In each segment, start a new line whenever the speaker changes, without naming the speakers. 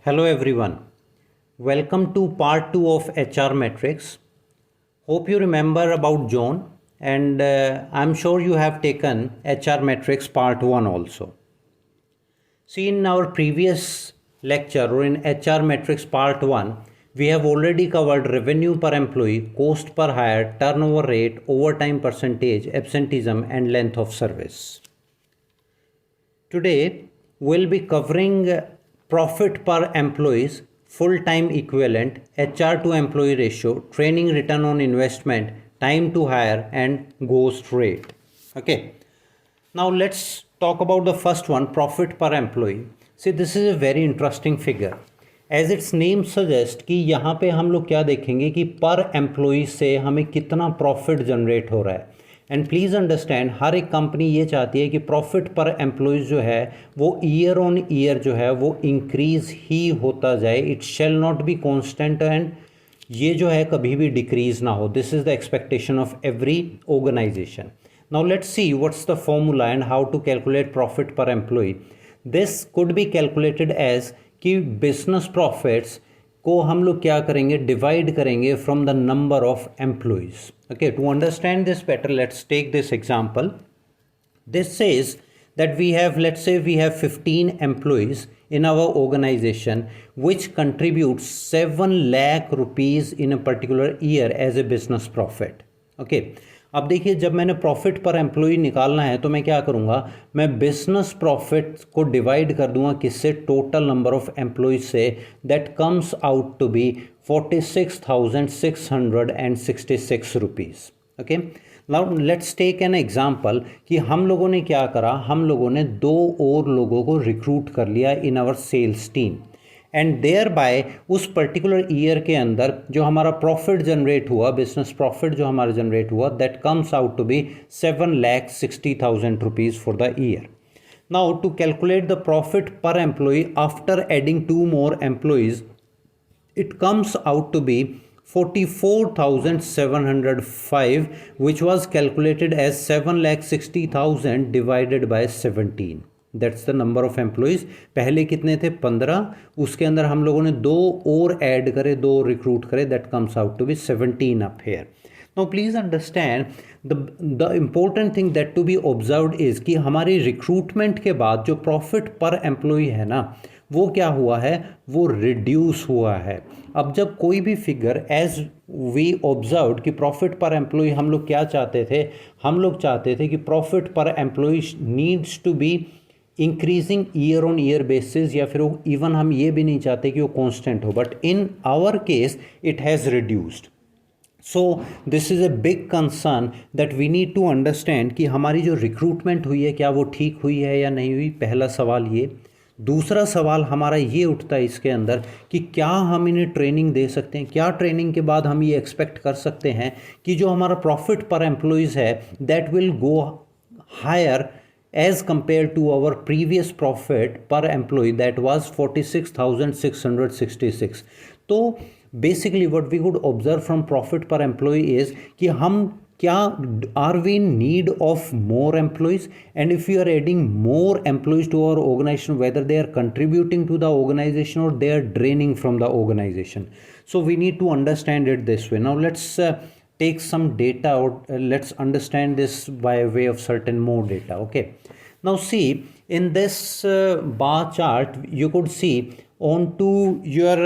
Hello everyone. Welcome to part 2 of HR metrics. Hope you remember about John and I'm sure you have taken HR metrics part 1 also. See, in our previous lecture or in HR metrics part 1, we have already covered revenue per employee, cost per hire, turnover rate, overtime percentage, absenteeism and length of service. Today, we'll be covering profit per employees, full-time equivalent, HR to employee ratio, training return on investment, time to hire, and ghost rate. Okay. Now let's talk about the first one, profit per employee. See, this is a very interesting figure. As its name suggests कि यहाँ पे हम लोग क्या देखेंगे कि पर employee से हमें कितना प्रॉफिट जनरेट हो रहा है. एंड प्लीज़ अंडरस्टैंड, हर एक कंपनी ये चाहती है कि प्रॉफिट पर एम्प्लॉयज़ जो है वो ईयर ऑन ईयर जो है वो इंक्रीज़ ही होता जाए. It shall not be constant and ये जो है कभी भी डिक्रीज़ ना हो. This is the expectation of every organisation. Now let's see what's the formula and how to calculate profit per employee. This could be calculated as कि business profits को हम लोग क्या करेंगे, डिवाइड करेंगे from the number of employees. Okay, to understand this better, let's take this example. This says that we have, let's say we have 15 employees in our organization which contribute 7 lakh rupees in a particular year as a business profit. Okay. अब देखिए, जब मैंने profit per employee निकालना है तो मैं क्या करूँगा, मैं बिजनेस प्रॉफिट को डिवाइड कर दूंगा किससे, टोटल नंबर ऑफ एम्प्लॉयज से. That comes out to be 46,666 rupees. Okay, now let's take an example कि हम लोगों ने क्या करा, हम लोगों ने 2 और लोगों को रिक्रूट कर लिया in our sales team. And thereby उस पर्टिकुलर ईयर के अंदर जो हमारा प्रॉफिट जनरेट हुआ, बिजनेस प्रॉफिट जो हमारा जनरेट हुआ, that comes out to be 7,60,000 rupees for the year. Now to calculate the profit per employee after adding 2 more employees, it comes out to be 44,705, which was calculated as 7,60,000 divided by 17. That's the number of employees. पहले कितने थे, 15. उसके अंदर हम लोगों ने 2 और add करे, 2 रिक्रूट करे. That comes out to be 17 up here. Now please understand the important thing that to be observed is कि हमारी रिक्रूटमेंट के बाद जो प्रॉफिट पर एम्प्लॉई है ना, वो क्या हुआ है, वो रिड्यूस हुआ है. अब जब कोई भी फिगर, एज वी ऑब्जर्व्ड कि प्रॉफिट पर एम्प्लॉई हम लोग क्या चाहते थे, हम लोग चाहते थे कि profit per employee needs to be increasing year on year basis, या फिर इवन हम ये भी नहीं चाहते कि वो कांस्टेंट हो. But in our case it has reduced. So this is a big concern that we need to understand कि हमारी जो रिक्रूटमेंट हुई है क्या वो ठीक हुई है या नहीं हुई. पहला सवाल ये. दूसरा सवाल हमारा ये उठता है इसके अंदर कि क्या हम इन्हें ट्रेनिंग दे सकते हैं, क्या ट्रेनिंग के बाद हम ये एक्सपेक्ट कर सकते हैं कि जो हमारा प्रॉफिट पर एम्प्लॉयज़ है that will go higher as compared to our previous profit per employee that was 46,666. तो basically what we could observe from profit per employee is कि हम क्या, are we in need of more employees, and if we are adding more employees to our organization, whether they are contributing to the organization or they are draining from the organization. So we need to understand it this way. Now let's take some data, or let's understand this by way of certain more data. Okay, now see in this bar chart you could see onto your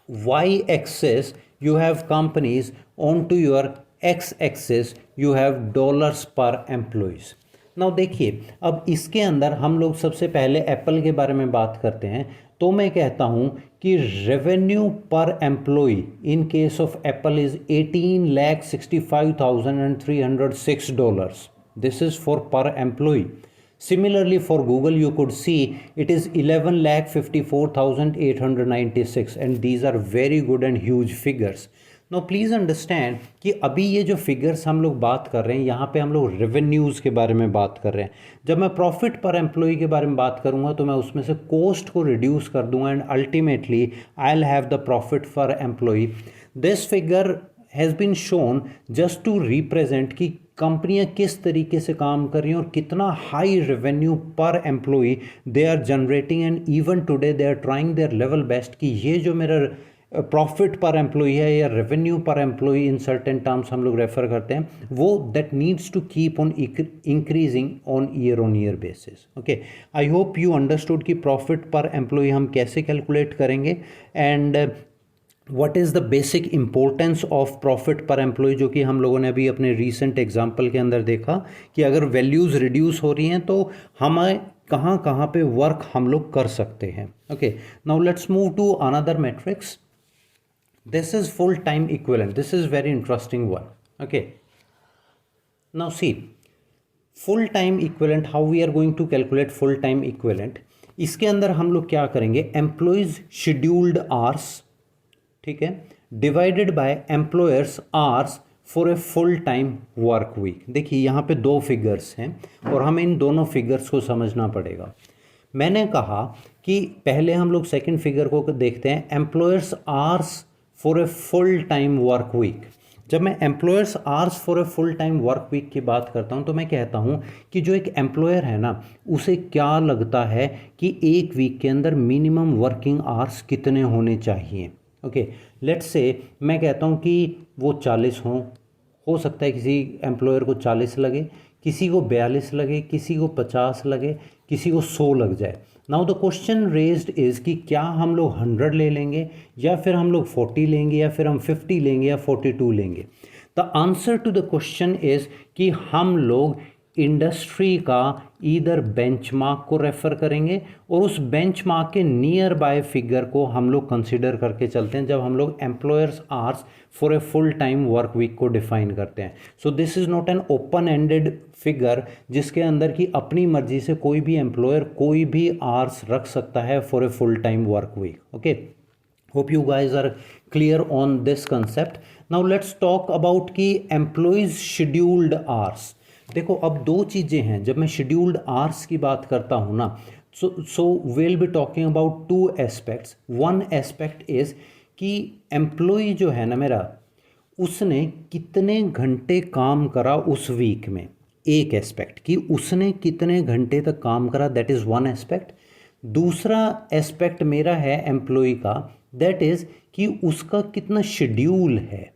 y-axis you have companies, onto your x-axis you have dollars per employees. Now देखिए, अब इसके अंदर हम लोग सबसे पहले Apple के बारे में बात करते हैं. तो मैं कहता हूं कि revenue per employee in case of Apple is $18,65,306. This is for per employee. Similarly, for Google, you could see it is 11,54,896, and these are very good and huge figures. Now please understand कि अभी ये जो figures हम लोग बात कर रहे हैं, यहाँ पे हम लोग रेवेन्यूज़ के बारे में बात कर रहे हैं. जब मैं प्रॉफिट पर एम्प्लॉय के बारे में बात करूँगा तो मैं उसमें से कॉस्ट को रिड्यूस कर दूंगा and ultimately I will have the profit for employee. This figure has been shown just to represent कि कंपनियां किस तरीके से काम कर रही हैं और कितना high revenue per employee they are generating, and even today they are trying their level best कि ये जो मेरा प्रॉफिट पर एम्प्लॉई है या revenue per employee in certain terms हम लोग रेफर करते हैं, वो that needs to keep on increasing on year basis. Okay, I hope you understood कि प्रॉफिट पर एम्प्लॉई हम कैसे कैलकुलेट करेंगे and what is the basic importance of profit per employee, जो कि हम लोगों ने अभी अपने रीसेंट एग्जाम्पल के अंदर देखा कि अगर वैल्यूज़ रिड्यूस हो रही हैं तो हमें कहाँ कहाँ पे वर्क हम लोग कर सकते हैं। Okay, now let's move to another metrics. This is full time equivalent. This is very interesting one. Okay, now see, full time equivalent, how we are going to calculate full time equivalent. इसके अंदर हम लोग क्या करेंगे, employees scheduled hours, ठीक है, divided by employers hours for a full time work week. देखिए यहाँ पे दो फिगर्स हैं और हमें इन दोनों फिगर्स को समझना पड़ेगा. मैंने कहा कि पहले हम लोग सेकंड फिगर को देखते हैं, employers hours for a full time work week. जब मैं employers hours for a full time work week की बात करता हूँ तो मैं कहता हूँ कि जो एक एम्प्लॉयर है ना, उसे क्या लगता है कि एक वीक के अंदर मिनिमम वर्किंग आवर्स कितने होने चाहिए. ओके, लेट्स से मैं कहता हूँ कि वो 40 हों. हो सकता है किसी एम्प्लॉयर को 40 लगे, किसी को 42 लगे, किसी को 50 लगे, किसी को 100 लग जाए. Now the question raised is कि क्या हम लोग 100 ले लेंगे या फिर हम लोग 40 लेंगे या फिर हम 50 लेंगे या 42 लेंगे. The answer to the question is कि हम लोग इंडस्ट्री का ईदर बेंचमार्क को रेफ़र करेंगे और उस बेंचमार्क के नियर बाय फिगर को हम लोग कंसिडर करके चलते हैं जब हम लोग employers hours for a full time work week को डिफाइन करते हैं. So this is not an open ended figure जिसके अंदर की अपनी मर्जी से कोई भी एम्प्लॉयर कोई भी आवर्स रख सकता है for a full time work week. Okay, hope you guys are clear on this concept. Now let's talk about कि एम्प्लॉयज शेड्यूल्ड आवर्स. देखो अब दो चीज़ें हैं. जब मैं शेड्यूल्ड आवर्स की बात करता हूँ ना, so will be talking about two aspects. One aspect is कि एम्प्लॉय जो है ना मेरा, उसने कितने घंटे काम करा उस वीक में. एक एस्पेक्ट कि उसने कितने घंटे तक काम करा, दैट इज़ वन एस्पेक्ट. दूसरा एस्पेक्ट मेरा है एम्प्लॉय का, दैट इज़ कि उसका कितना शेड्यूल है.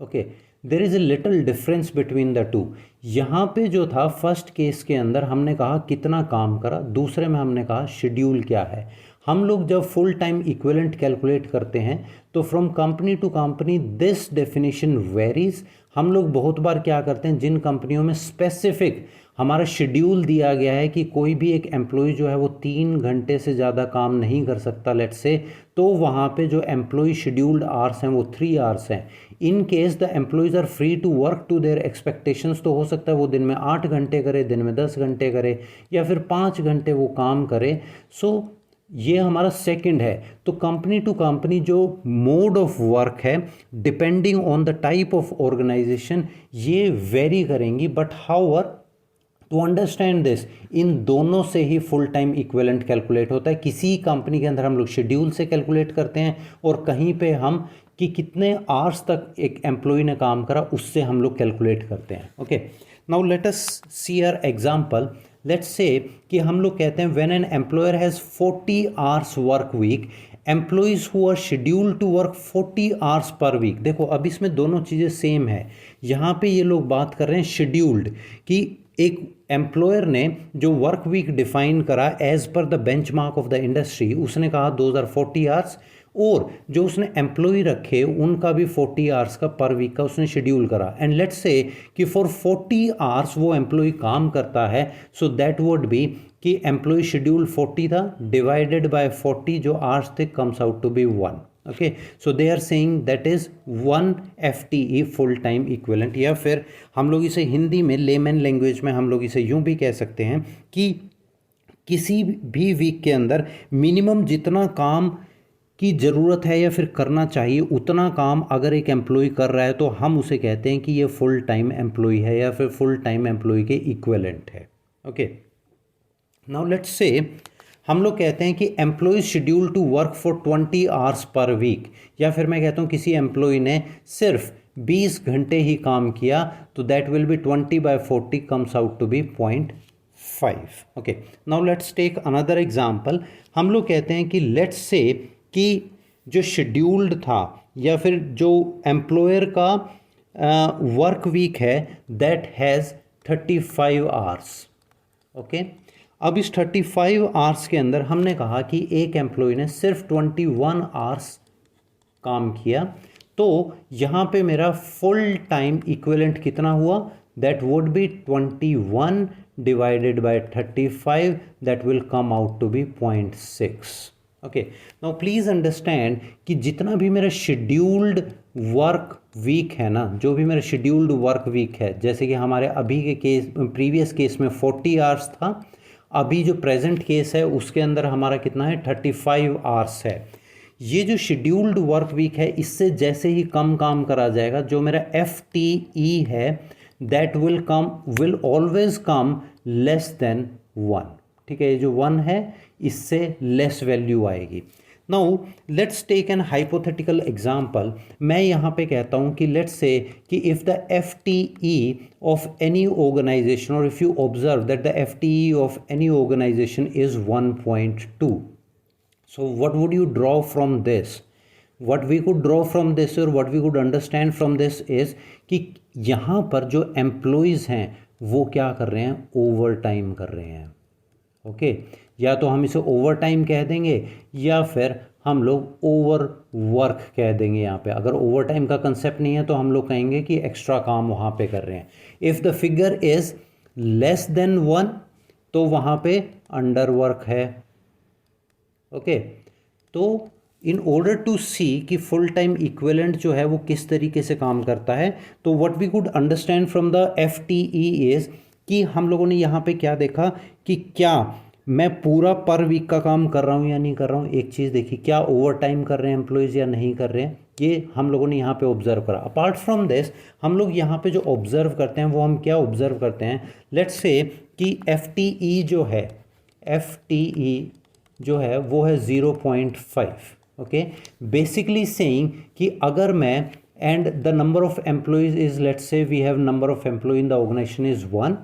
Okay, there is a little difference between the two. यहाँ पे जो था फर्स्ट केस के अंदर हमने कहा कितना काम करा, दूसरे में हमने कहा शेड्यूल क्या है. हम लोग जब फुल टाइम इक्विवेलेंट कैलकुलेट करते हैं तो from company to company this definition varies. हम लोग बहुत बार क्या करते हैं, जिन कंपनियों में स्पेसिफिक हमारा शेड्यूल दिया गया है कि कोई भी एक एम्प्लॉय जो है वो 3 घंटे से ज़्यादा काम नहीं कर सकता लेट्स से, तो वहाँ पे जो एम्प्लॉय शेड्यूल्ड आवर्स हैं वो 3 आवर्स हैं. In case the employees are free to work to their expectations, तो हो सकता है वो दिन में 8 घंटे करे, दिन में 10 घंटे करे या फिर 5 घंटे वो काम करे. सो ये हमारा सेकंड है. तो कंपनी टू कंपनी जो मोड ऑफ वर्क है depending on the type of organization ये वेरी करेंगी. But however to understand this, इन दोनों से ही फुल टाइम इक्विवेलेंट कैलकुलेट होता है. किसी कंपनी के अंदर हम लोग शेड्यूल से कैलकुलेट करते हैं और कहीं पे हम कि कितने आवर्स तक एक एम्प्लॉय ने काम करा उससे हम लोग कैलकुलेट करते हैं. Okay, now let us see our example. Let's say कि हम लोग कहते हैं when an employer has 40 hours work week, employees who are scheduled to work 40 hours per week. देखो अब इसमें दोनों चीज़ें सेम है. यहाँ पे ये लोग बात कर रहे हैं शेड्यूल्ड कि एक एम्प्लॉयर ने जो वर्क वीक डिफाइन करा as per the benchmark of the industry, उसने कहा 2040 आवर्स, और जो उसने एम्प्लॉय रखे उनका भी 40 आवर्स का पर वीक का उसने शेड्यूल करा. एंड लेट्स से कि फॉर 40 आवर्स वो एम्प्लॉय काम करता है, सो दैट वुड बी कि एम्प्लॉय शेड्यूल 40 था डिवाइडेड बाय 40 जो आवर्स थे comes out to be 1. Okay, so they are saying that is 1 FTE full time equivalent. या फिर हम लोग इसे हिंदी में लेमन लैंग्वेज में हम लोग इसे यूँ भी कह सकते हैं कि किसी भी वीक के अंदर मिनिमम जितना काम की ज़रूरत है या फिर करना चाहिए उतना काम अगर एक एम्प्लॉय कर रहा है तो हम उसे कहते हैं कि ये फुल टाइम एम्प्लॉय है या फिर फुल टाइम एम्प्लॉय के इक्विवेलेंट है. ओके, नाउ लेट्स से हम लोग कहते हैं कि employee schedule to work for 20 hours per week, या फिर मैं कहता हूँ किसी एम्प्लॉय ने सिर्फ 20 घंटे ही काम किया, तो that will be 20/40 comes out to be 0.5. Okay, now let's take another example. हम लोग कहते हैं कि लेट्स से कि जो शेड्यूल्ड था या फिर जो एम्प्लॉयर का वर्क वीक है दैट हैज़ 35 आवर्स. ओके, अब इस 35 आवर्स के अंदर हमने कहा कि एक एम्प्लॉय ने सिर्फ 21 आवर्स काम किया, तो यहाँ पे मेरा फुल टाइम इक्विवेलेंट कितना हुआ? That would B 21 divided by 35, that will come out to be 0.6. Okay, now please understand कि जितना भी मेरा शेड्यूल्ड वर्क वीक है ना, जो भी मेरा शेड्यूल्ड वर्क वीक है, जैसे कि हमारे अभी के केस, प्रीवियस केस में 40 आवर्स था, अभी जो प्रेजेंट केस है उसके अंदर हमारा कितना है? 35 आवर्स है. ये जो शेड्यूल्ड वर्क वीक है, इससे जैसे ही कम काम करा जाएगा, जो मेरा FTE है that will always come less than 1. ठीक है, ये जो 1 है इससे लेस वैल्यू आएगी. Now let's take an hypothetical example. मैं यहाँ पे कहता हूँ कि लेट्स से कि if the FTE of any organization, और if you observe that the FTE of any organization is 1.2. So what would you draw from this? What we could draw from this, or what we could understand from this is कि यहाँ पर जो employees हैं वो क्या कर रहे हैं? ओवर टाइम कर रहे हैं. ओके, या तो हम इसे ओवर टाइम कह देंगे या फिर हम लोग ओवर वर्क कह देंगे. यहाँ पे अगर ओवर टाइम का कंसेप्ट नहीं है तो हम लोग कहेंगे कि एक्स्ट्रा काम वहाँ पे कर रहे हैं. If the figure is less than 1 तो वहाँ पे अंडर वर्क है. ओके, तो इन ऑर्डर टू सी कि फुल टाइम इक्विवेलेंट जो है वो किस तरीके से काम करता है, तो what we could understand from the FTE is कि हम लोगों ने यहाँ पे क्या देखा कि क्या मैं पूरा पर वीक का काम कर रहा हूँ या नहीं कर रहा हूँ. एक चीज़ देखी, क्या ओवर टाइम कर रहे हैं एम्प्लॉयज़ या नहीं कर रहे हैं, ये हम लोगों ने यहाँ पे ऑब्जर्व करा. अपार्ट फ्रॉम दिस हम लोग यहाँ पे जो ऑब्जर्व करते हैं वो हम क्या ऑब्जर्व करते हैं? लेट्स से कि FTE जो है वो है 0.5. ओके, बेसिकली सेइंग कि अगर मैं and the number of employees is, let's say we have number of employee in the organization is 1.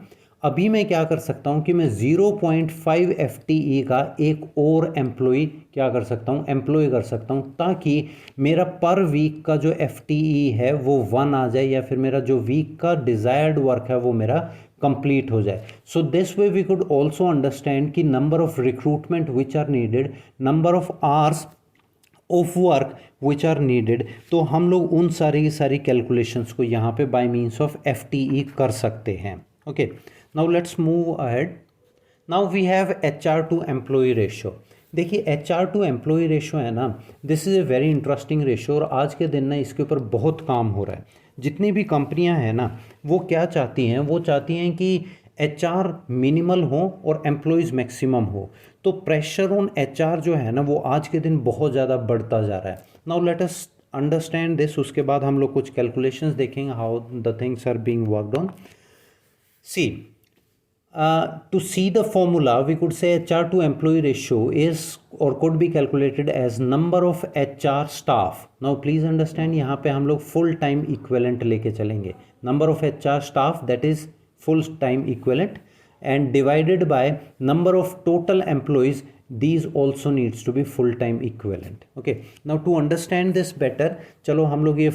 अभी मैं क्या कर सकता हूँ कि मैं 0.5 FTE का एक और एम्प्लॉय क्या कर सकता हूँ? एम्प्लॉय कर सकता हूँ, ताकि मेरा पर वीक का जो FTE है वो 1 आ जाए, या फिर मेरा जो वीक का डिज़ायर्ड वर्क है वो मेरा कंप्लीट हो जाए. So this way we could also understand कि number of recruitment which are needed, number of hours of work which are needed. तो हम लोग उन सारी कैलकुलेशंस को यहाँ पे बाय मीन्स ऑफ FTE कर सकते हैं. Okay, now let's move ahead. Now we have HR to employee ratio. देखिए HR टू एम्प्लॉय रेशियो है ना, this is a very interesting ratio, और आज के दिन ना इसके ऊपर बहुत काम हो रहा है. जितनी भी कंपनियां हैं ना वो क्या चाहती हैं? वो चाहती हैं कि HR मिनिमल हो और एम्प्लॉयज़ मैक्सिमम हो. तो प्रेशर ऑन HR जो है ना वो आज के दिन बहुत ज़्यादा बढ़ता जा रहा है. Now let us understand this. उसके बाद हम लोग कुछ कैलकुलेशंस देखेंगे how the things are being worked on. See, to see the formula we could say HR to employee ratio is or could be calculated as number of HR staff. Now please understand यहाँ पे हम लोग full time equivalent लेके चलेंगे. number of HR staff that is full time equivalent and divided by number of total employees, these also needs to be full time equivalent. Okay, now to understand this better चलो हम लोग ये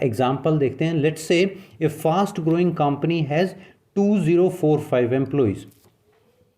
example देखते हैं. Let's say a fast growing company has 2045 employees.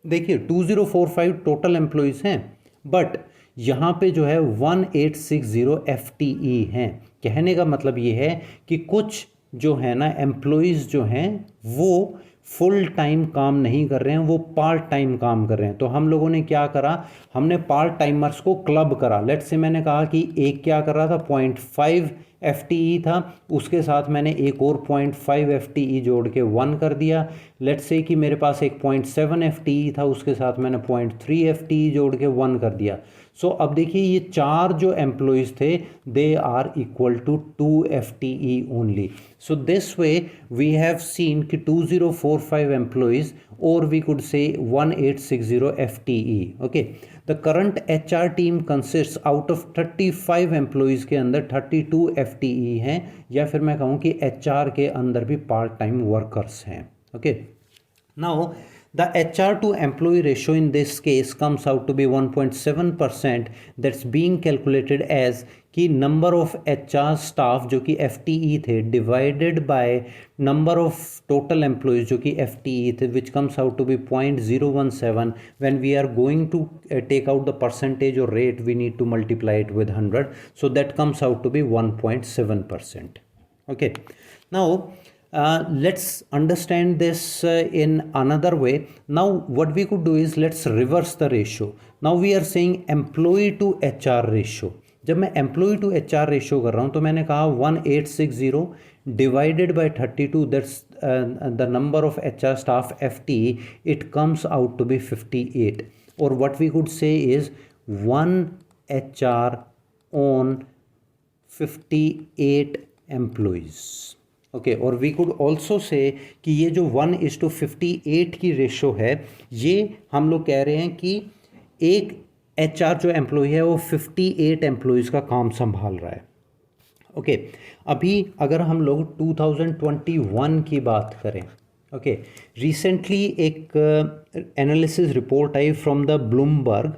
देखिए 2045 total employees हैं, but यहाँ पे जो है 1860 FTE हैं. कहने का मतलब ये है कि कुछ जो है ना एम्प्लॉयज़ जो हैं वो फुल टाइम काम नहीं कर रहे हैं, वो पार्ट टाइम काम कर रहे हैं. तो हम लोगों ने क्या करा? हमने पार्ट टाइमर्स को क्लब करा. लेट्स से मैंने कहा कि एक क्या कर रहा था? 0.5 FTE था, उसके साथ मैंने एक और 0.5 FTE जोड़ के 1 कर दिया. लेट्स से कि मेरे पास एक 0.7 FTE था, उसके साथ मैंने 0.3 FTE जोड़ के 1 कर दिया. सो अब देखिए ये चार जो एम्प्लॉयज़ थे they are equal to 2 FTE only. So this way we have seen कि 2045 एम्प्लॉयज़ और वी कुड से 1860 FTE. ओके, the current HR team consist out of 35 employees के अंदर 32 FTE हैं, या फिर मैं कहूँ कि HR के अंदर भी पार्ट टाइम वर्कर्स हैं. Okay, now the HR to employee ratio in this case comes out to be 1.7%. That's being calculated as कि number of HR staff जो कि FTE थे divided by number of total employees जो कि FTE थे, which comes out to be 0.017. When we are going to take out the percentage or rate, we need to multiply it with 100. So that comes out to be 1.7%. Okay, now let's understand this in another way. Now what we could do is let's reverse the ratio. Now we are saying employee to HR ratio. जब मैं employee to HR ratio कर रहा हूँ तो मैंने कहा 1860 divided by 32, that's the number of HR staff FTE, it comes out to be 58. Or what we could say is 1 HR on 58 employees. Okay, और we could also say कि ये जो 1:58 की रेशो है, ये हम लोग कह रहे हैं कि एक HR जो एम्प्लॉय है वो 58 एम्प्लॉयज़ का काम संभाल रहा है. ओके, अभी अगर हम लोग 2021 की बात करें, ओके, रिसेंटली एक analysis report I from the Bloomberg,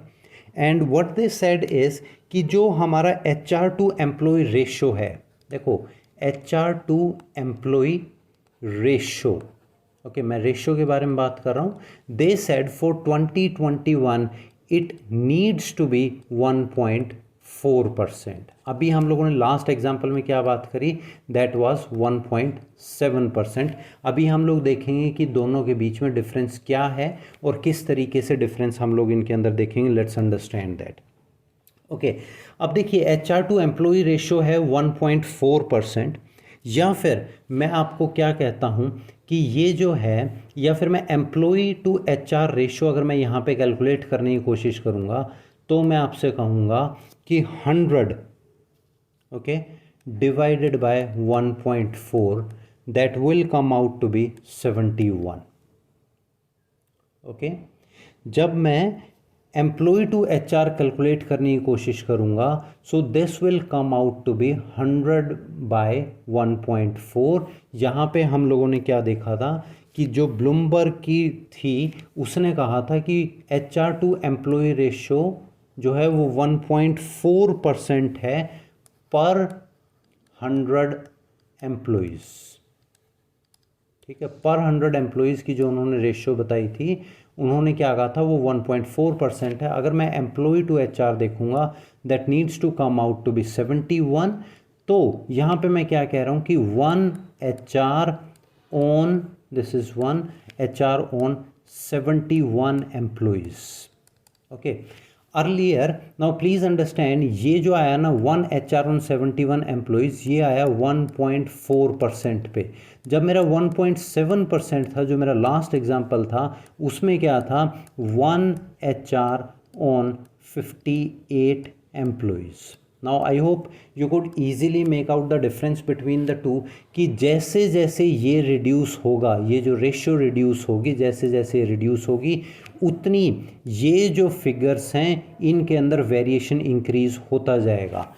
and what they said is कि जो हमारा HR टू एम्प्लॉय रेशो है, देखो HR to employee ratio, okay, मैं रेशो के बारे में बात कर रहा हूँ. They said for 2021 it needs to be 1.4%. अभी हम लोगों ने लास्ट एग्जाम्पल में क्या बात करी, दैट वाज 1.7%. अभी हम लोग देखेंगे कि दोनों के बीच में डिफरेंस क्या है और किस तरीके से डिफरेंस हम लोग इनके अंदर देखेंगे. Let's understand that. ओके, अब देखिए HR टू एम्प्लॉय रेशो है 1.4%, या फिर मैं आपको क्या कहता हूँ कि ये जो है, या फिर मैं एम्प्लॉय टू HR रेशो अगर मैं यहाँ पे कैलकुलेट करने की कोशिश करूँगा तो मैं आपसे कहूँगा कि 100, okay, divided by 1.4, that will come out to be 71. Okay, जब मैं एम्प्लॉय टू HR कैलकुलेट करने की कोशिश करूँगा, so this will come out to be 100 by 1.4. यहाँ पे हम लोगों ने क्या देखा था कि जो ब्लूमबर्ग की थी उसने कहा था कि HR टू एम्प्लॉय रेशो जो है वो 1.4% है पर 100 एम्प्लॉयज़. ठीक है, पर 100 एम्प्लॉयज़ की जो उन्होंने रेशो बताई थी, उन्होंने क्या कहा था, वो 1.4% है. अगर मैं एम्प्लॉय टू HR देखूंगा, that needs to come out to be 71. तो यहाँ पे मैं क्या कह रहा हूँ कि 1 HR on, this is 1 HR on 71 employees. Okay, earlier, now please understand, ये जो आया ना 1 HR ऑन 71 एम्प्लॉयज़, ये आया 1.4% पे. जब मेरा 1.7% था, जो मेरा लास्ट एग्जांपल था, उसमें क्या था 1 HR on 58 employees. Now I hope you could easily make out the difference between the two, कि जैसे जैसे ये रिड्यूस होगा, ये जो रेशियो रिड्यूस होगी, जैसे जैसे रिड्यूस होगी उतनी ये जो फिगर्स हैं इनके अंदर वेरिएशन इंक्रीज होता जाएगा.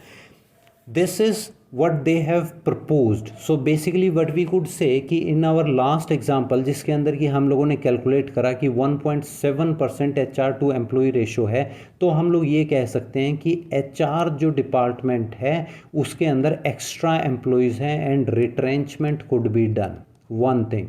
This is what they have proposed. So basically what we could say कि in our last example जिसके अंदर कि हम लोगों ने कैलकुलेट करा कि 1.7% HR टू एम्प्लॉय रेशो है, तो हम लोग ये कह सकते हैं कि HR जो डिपार्टमेंट है उसके अंदर एक्स्ट्रा एम्प्लॉयज़ हैं and retrenchment could be done. One thing.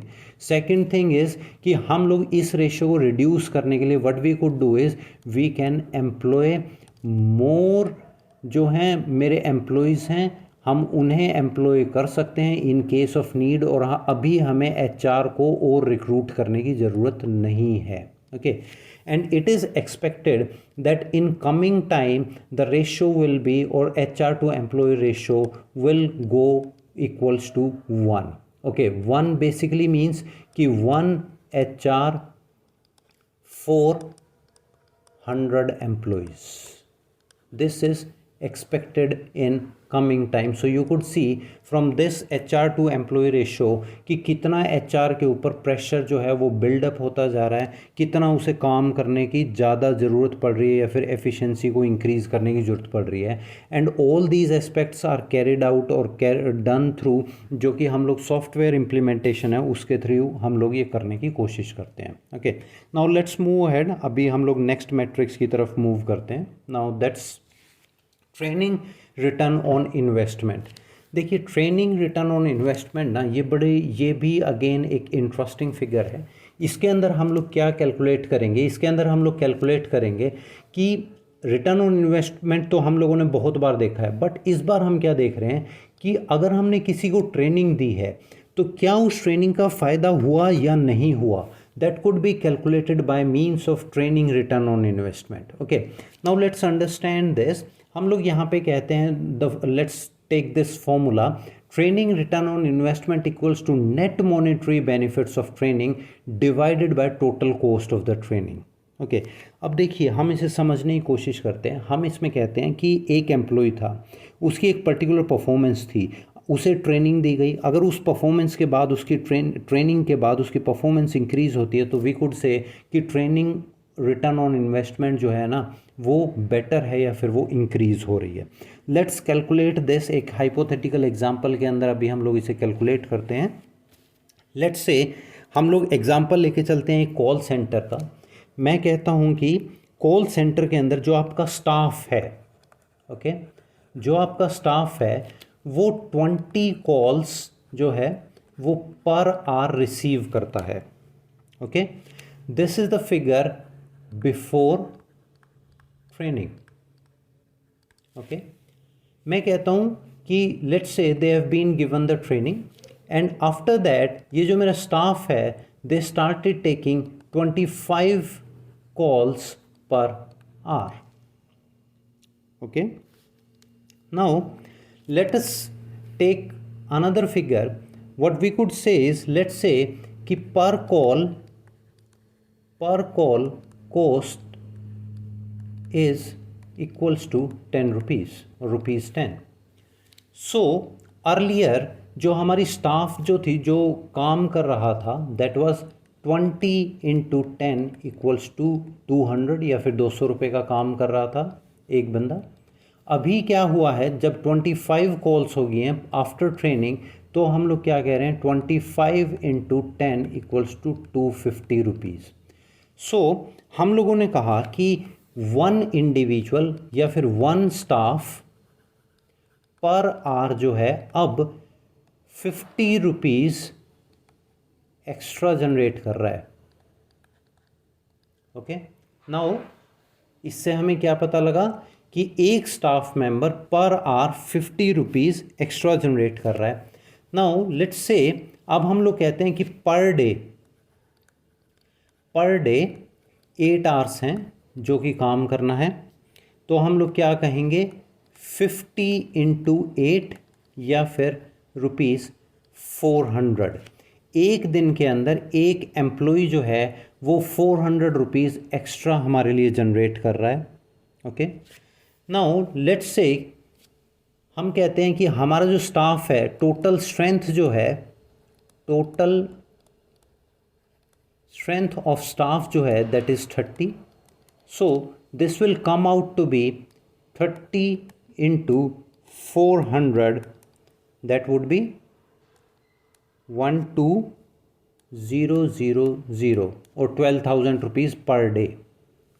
Second thing is कि हम लोग इस रेशो को रिड्यूस करने के लिए what we could do is we can employ more, जो हैं मेरे एम्प्लॉयज़ हैं हम उन्हें एम्प्लॉय कर सकते हैं इन केस ऑफ नीड, और अभी हमें HR को और रिक्रूट करने की ज़रूरत नहीं है. Okay, and it is expected that in coming time the ratio will be, और HR to employee ratio will go equals to 1. Okay, 1 basically means कि 1 HR for 100 employees. This is expected in coming time. So you could see from this HR to employee ratio कि कितना HR के ऊपर pressure जो है वो buildup होता जा रहा है, कितना उसे काम करने की ज़्यादा ज़रूरत पड़ रही है या फिर एफिशिएंसी को इंक्रीज़ करने की ज़रूरत पड़ रही है. And all these aspects are carried out और डन थ्रू, जो कि हम लोग सॉफ्टवेयर इम्प्लीमेंटेशन है उसके थ्रू हम लोग ये करने की कोशिश करते हैं. Okay, now let's move ahead. अभी हम लोग नेक्स्ट मैट्रिक्स की तरफ मूव करते हैं. Now that's training return on investment. देखिए, ट्रेनिंग रिटर्न ऑन इन्वेस्टमेंट ना, ये भी अगेन एक इंटरेस्टिंग फिगर है. इसके अंदर हम लोग क्या कैलकुलेट करेंगे, इसके अंदर हम लोग कैलकुलेट करेंगे कि रिटर्न ऑन इन्वेस्टमेंट तो हम लोगों ने बहुत बार देखा है, बट इस बार हम क्या देख रहे हैं कि अगर हमने किसी को ट्रेनिंग दी है तो क्या उस ट्रेनिंग का फ़ायदा हुआ या नहीं हुआ. That could be calculated by means of training return on investment. Okay, now let's understand this. हम लोग यहाँ पे कहते हैं let's take this formula. Training return on investment equals to net monetary benefits of training divided by total cost of the training. Okay, अब देखिए हम इसे समझने की कोशिश करते हैं. हम इसमें कहते हैं कि एक एम्प्लॉय था, उसकी एक पर्टिकुलर परफॉर्मेंस थी, उसे ट्रेनिंग दी गई. अगर उस परफॉर्मेंस के बाद उसकी ट्रेनिंग के बाद उसकी परफॉर्मेंस इंक्रीज़ होती है तो वी कुड से कि ट्रेनिंग रिटर्न ऑन इन्वेस्टमेंट जो है ना वो बेटर है या फिर वो इंक्रीज़ हो रही है. Let's calculate this. एक हाइपोथेटिकल एग्जांपल के अंदर अभी हम लोग इसे कैलकुलेट करते हैं. लेट्स से हम लोग एग्जांपल लेके चलते हैं कॉल सेंटर का. मैं कहता हूँ कि कॉल सेंटर के अंदर जो आपका स्टाफ है, ओके, जो आपका स्टाफ है वो 20 कॉल्स जो है वो पर आवर रिसीव करता है. Okay, this is the figure before training. Okay, मैं कहता हूं कि let's say they have been given the training and after that ये जो मेरा स्टाफ है they started taking 25 calls per hour. Okay, now let us take another figure. What we could say is, let's say कि per call cost is equals to 10 rupees or rupees 10. So earlier जो हमारी staff जो थी जो काम कर रहा था that was 20 into 10 equals to 200 या फिर 200 रुपये का काम कर रहा था एक बंदा. अभी क्या हुआ है, जब 25 कॉल्स हो गई हैं आफ्टर ट्रेनिंग तो हम लोग क्या कह रहे हैं 25 इंटू 10 इक्वल्स टू 250 रुपीज़. सो हम लोगों ने कहा कि वन इंडिविजुअल या फिर वन स्टाफ पर आवर जो है अब 50 रुपीज़ एक्स्ट्रा जनरेट कर रहा है. ओके, नाउ इससे हमें क्या पता लगा कि एक staff member per hour 50 rupees extra generate कर रहा है. नाउ लेट्स से अब हम लोग कहते हैं कि पर डे 8 आवर्स हैं जो कि काम करना है, तो हम लोग क्या कहेंगे 50 इंटू 8 या फिर रुपीज़ 400. एक दिन के अंदर एक एम्प्लॉय जो है वो 400 रुपीज़ एक्स्ट्रा हमारे लिए जनरेट कर रहा है. ओके, नाउ लेट्स से हम कहते हैं कि हमारा जो स्टाफ है टोटल स्ट्रेंथ जो है, टोटल स्ट्रेंथ ऑफ स्टाफ जो है that is 30. So this will come out to be 30 into 400 that would be 12,000 और 12,000 रुपीज़ पर डे.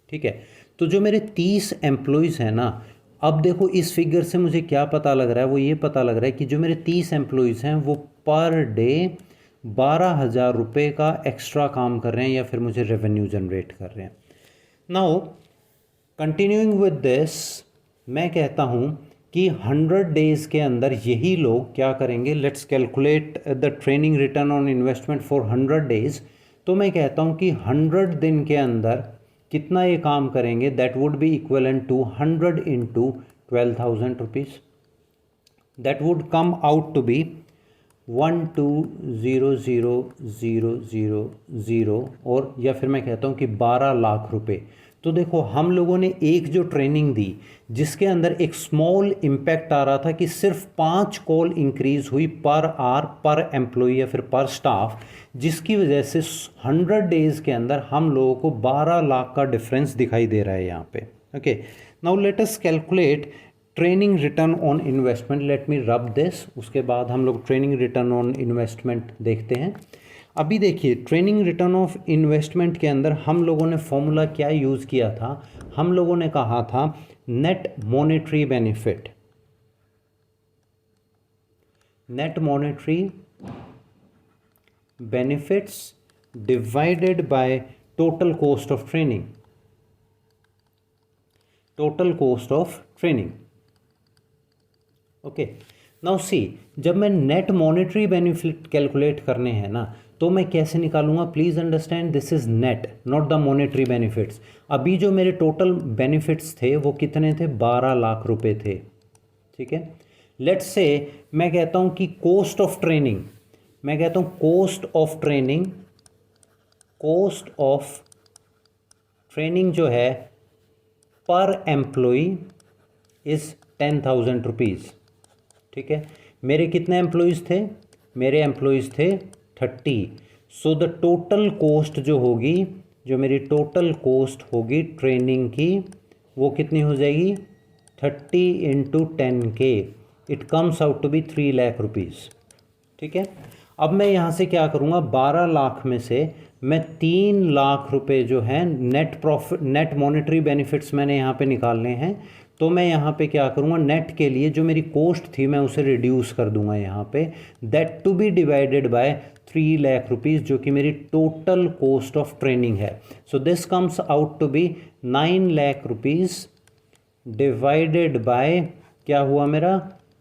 ठीक है, तो जो मेरे 30 एम्प्लॉयज़ हैं ना, अब देखो इस फिगर से मुझे क्या पता लग रहा है, वो ये पता लग रहा है कि जो मेरे 30 एम्प्लॉयज़ हैं वो पर डे 12,000 रुपये का एक्स्ट्रा काम कर रहे हैं या फिर मुझे रेवेन्यू जनरेट कर रहे हैं. नाउ कंटिन्यूइंग विद दिस, मैं कहता हूँ कि 100 डेज़ के अंदर यही लोग क्या करेंगे. Let's calculate the training return on investment for 100 days. तो मैं कहता हूँ कि 100 दिन के अंदर कितना ये काम करेंगे, that would be equivalent to 100 into 12,000 rupees. That would come out to be 12,000,000 और या फिर मैं कहता हूँ कि 12 लाख रुपए. तो देखो हम लोगों ने एक जो ट्रेनिंग दी जिसके अंदर एक स्मॉल इम्पैक्ट आ रहा था कि सिर्फ 5 कॉल इंक्रीज हुई पर आवर पर एम्प्लॉई या फिर पर स्टाफ, जिसकी वजह से 100 डेज के अंदर हम लोगों को 12 लाख का डिफरेंस दिखाई दे रहा है यहाँ पे। Okay, now let us calculate training return on investment. Let me rub this, उसके बाद हम लोग ट्रेनिंग रिटर्न ऑन इन्वेस्टमेंट देखते हैं। अभी देखिए ट्रेनिंग रिटर्न ऑफ इन्वेस्टमेंट के अंदर हम लोगों ने फॉर्मूला क्या यूज़ किया था, हम लोगों ने कहा था net monetary benefit, net monetary benefits divided by total cost of training, total cost of training. Okay, now see, जब मैं नेट मॉनेटरी बेनिफिट कैलकुलेट करने हैं ना, तो मैं कैसे निकालूंगा? Please understand this is net, not the monetary benefits. अभी जो मेरे टोटल बेनिफिट्स थे वो कितने थे? 12 लाख रुपए थे। ठीक है, लेट्स से मैं कहता हूं कि कॉस्ट ऑफ ट्रेनिंग, मैं कहता हूं cost of training, cost of training जो है पर एम्प्लॉई इज़ 10,000 रुपीज़। ठीक है, मेरे कितने एम्प्लॉयज़ थे? मेरे एम्प्लॉयज़ थे 30। सो द टोटल कॉस्ट जो होगी, जो मेरी टोटल कॉस्ट होगी ट्रेनिंग की, वो कितनी हो जाएगी? 30 into 10K, it comes out to be 3 lakh rupees. ठीक है, अब मैं यहाँ से क्या करूँगा? 12 लाख में से मैं 3 लाख रुपए जो है net profit, net monetary benefits मैंने यहाँ पे निकालने हैं। तो मैं यहाँ पे क्या करूँगा? नेट के लिए जो मेरी कॉस्ट थी मैं उसे रिड्यूस कर दूंगा यहाँ पे, that to be divided by 3 lakh rupees, जो कि मेरी टोटल कॉस्ट ऑफ ट्रेनिंग है। So this comes out to be 9 lakh rupees divided by क्या हुआ मेरा?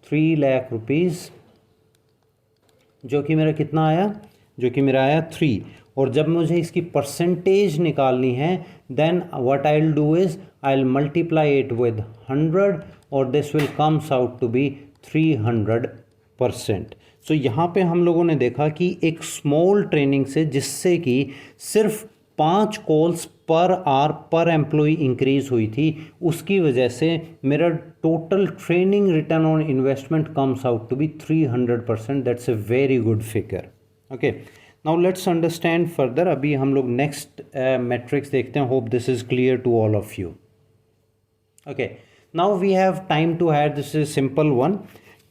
3 लाख रुपीज़, जो कि मेरा कितना आया? जो कि मेरा आया 3। और जब मुझे इसकी परसेंटेज निकालनी है, then what I will do is I will multiply it with 100 और this will comes out to be 300%। So यहाँ पे हम लोगों ने देखा कि एक स्मॉल ट्रेनिंग से, जिससे कि सिर्फ 5 कॉल्स पर आवर पर एम्प्लॉई इंक्रीज हुई थी, उसकी वजह से मेरा total training return on investment comes out to be 300%। That's a very good figure. Okay, now let's understand further. अभी हम लोग नेक्स्ट मैट्रिक्स देखते हैं। Hope this is clear to all of you. Okay, now we have time to hire, this is simple one.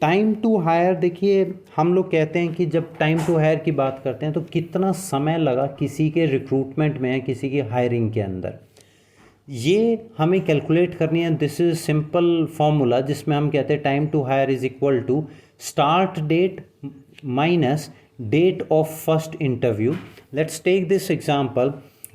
Time to hire, देखिए हम लोग कहते हैं कि जब टाइम टू हायर की बात करते हैं तो कितना समय लगा किसी के रिक्रूटमेंट में या किसी की हायरिंग के अंदर, ये हमें कैलकुलेट करनी है। दिस इज सिंपल फॉर्मूला जिसमें हम कहते हैं time to hire is equal to start date minus date of first interview. Let's take this example.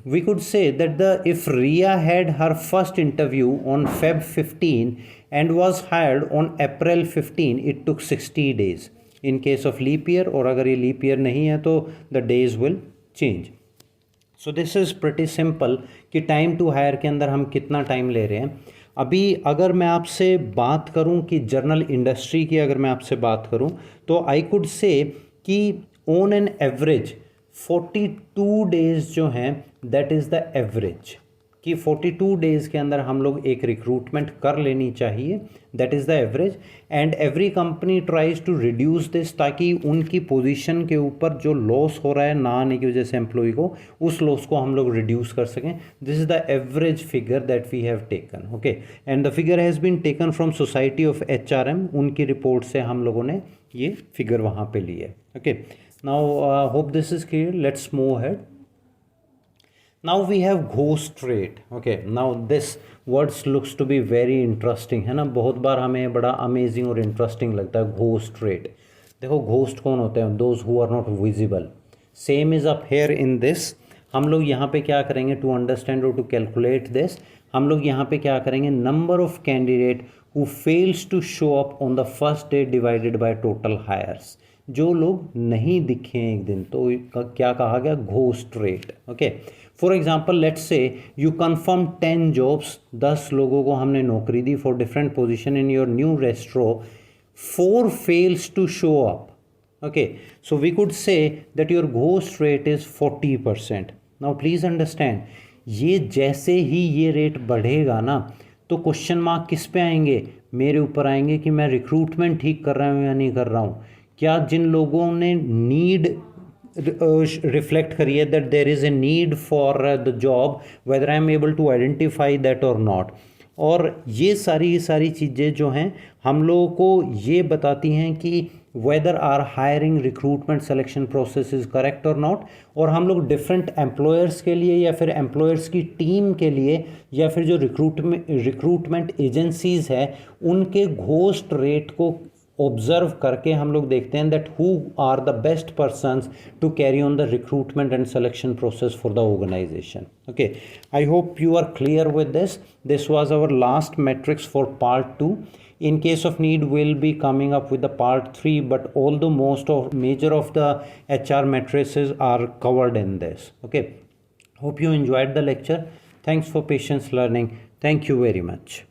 We could say that if Ria had her first interview on Feb 15 and was hired on April 15, it took 60 days. In case of leap year, और अगर ये leap year नहीं है तो the days will change. So this is pretty simple कि time to hire के अंदर हम कितना टाइम ले रहे हैं। अभी अगर मैं आपसे बात करूं कि जर्नल इंडस्ट्री की अगर मैं आपसे बात करूं तो आई कुड से कि ऑन एन एवरेज 42 डेज जो हैं, दैट इज़ द एवरेज, कि 42 डेज़ के अंदर हम लोग एक रिक्रूटमेंट कर लेनी चाहिए, that is the average. And every company tries to reduce this, ताकि उनकी पोजीशन के ऊपर जो लॉस हो रहा है ना आने की वजह से एम्प्लॉय को, उस लॉस को हम लोग रिड्यूस कर सकें। This is the average figure that we have taken. Okay, and the figure has been taken from society of HRM, उनकी रिपोर्ट से हम लोगों ने ये फिगर वहाँ पे ली है। Okay, now hope this is clear. Let's move ahead. Now we have ghost rate. Okay, now this words looks to be very interesting, है ना? बहुत बार हमें बड़ा अमेजिंग और इंटरेस्टिंग लगता है घोस्ट रेट। देखो घोस्ट कौन होते हैं? Those who are not visible. Same is up here in this. हम लोग यहाँ पे क्या करेंगे टू अंडरस्टैंड और टू कैलकुलेट दिस? हम लोग यहाँ पे क्या करेंगे? Number of candidate who fails to show up on the first day divided by total hires. जो लोग नहीं दिखे एक दिन, तो क्या कहा गया? Ghost rate. Okay, for example let's say you confirm 10 jobs, 10 लोगों को हमने नौकरी दी for different position in your new restaurant, 4 fails to show up. Okay, so we could say that your ghost rate is 40%. Now please understand, ये जैसे ही ये rate बढ़ेगा ना, तो क्वेश्चन मार्क किस पे आएंगे? मेरे ऊपर आएंगे कि मैं रिक्रूटमेंट ठीक कर रहा हूँ या नहीं कर रहा हूँ। क्या जिन लोगों ने नीड रिफ्लेक्ट करी है that there is a need for the job, whether I am able to identify that और नॉट। और ये सारी चीज़ें जो हैं हम लोगों को ये बताती हैं कि whether our hiring recruitment selection process is correct और नॉट। और हम लोग डिफरेंट एम्प्लॉयर्स के लिए या फिर एम्प्लॉयर्स की टीम के लिए या फिर जो रिक्रूटमेंट एजेंसीज़ है उनके घोस्ट रेट को ऑब्जर्व करके हम लोग देखते हैं that who are the best persons to carry on the recruitment and selection process for the organization. Okay, I hope you are clear with this. This was our last metrics for part 2. In case of need, we'll be coming up with the part 3, but although most of major of the HR matrices are covered in this. Okay, hope you enjoyed the lecture. Thanks for patience learning. Thank you very much.